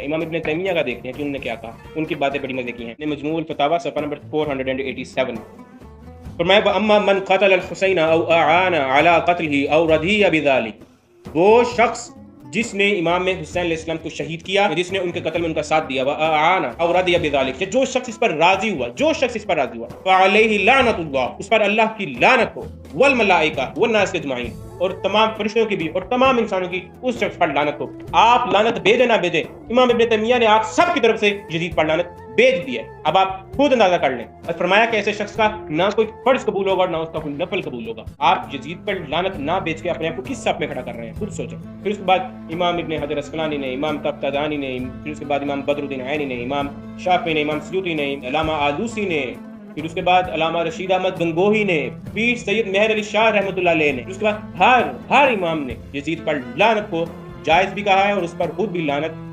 इमाम इब्न तैमिया का देखते हैं कि उन्होंने क्या कहा, उनकी बातें बड़ी मजे की हैं। मजमूल फतावा सफ़ा नंबर 487 फरमाया अम्मा मन क़तल अल हुसैन औ आआना अला क़त्लिही औ रदिया बिज़ालिक, वो शख्स जिसने इमाम हुसैन अलैहिस्सलाम को शहीद किया, जिसने उनके कत्ल में उनका साथ दिया, व आआना औ रदिया बिज़ालिक, जो शख्स इस पर राजी हुआ, जो शख्स इस पर राजी हुआ, फ़अलैहि लानतुल्लाह, उस पर अल्लाह की लानत हो, वल मलाइका वन्नास अजमाइन, और तमाम फरिश्तों की भी और तमाम इंसानों की उस शख्स पर लानत हो। आप लानत भेजे ना भेजे, इमाम इब्न तैमिया ने आप सब की तरफ से यजीद पर लानत भेज दी है। अब आप खुद अंदाजा कर लें। और फरमाया कि ऐसे शख्स का ना कोई फर्ज कबूल होगा और ना उसका कोई नफल कबूल होगा। आप यजीद पर लानत ना बेच के अपने आप को किस सफ में खड़ा कर रहे हैं, खुद सोचें। फिर उसके बाद इमाम इब्न हजर अस्कलानी ने, इमाम तफ्ताज़ानी ने, फिर उसके बाद इमाम बदरुद्दीन आयनी ने, इमाम शाफी ने, इमाम सयूती ने, अल्लामा आलूसी ने, फिर उसके बाद अल्लामा रशीद अहमद गंगोही ने, पीर सैयद मेहर अली शाह रहमतुल्लाह अलैह ने, उसके बाद हर इमाम ने यजीद पर लानत को जायज़ भी कहा है और उस पर खुद भी लानत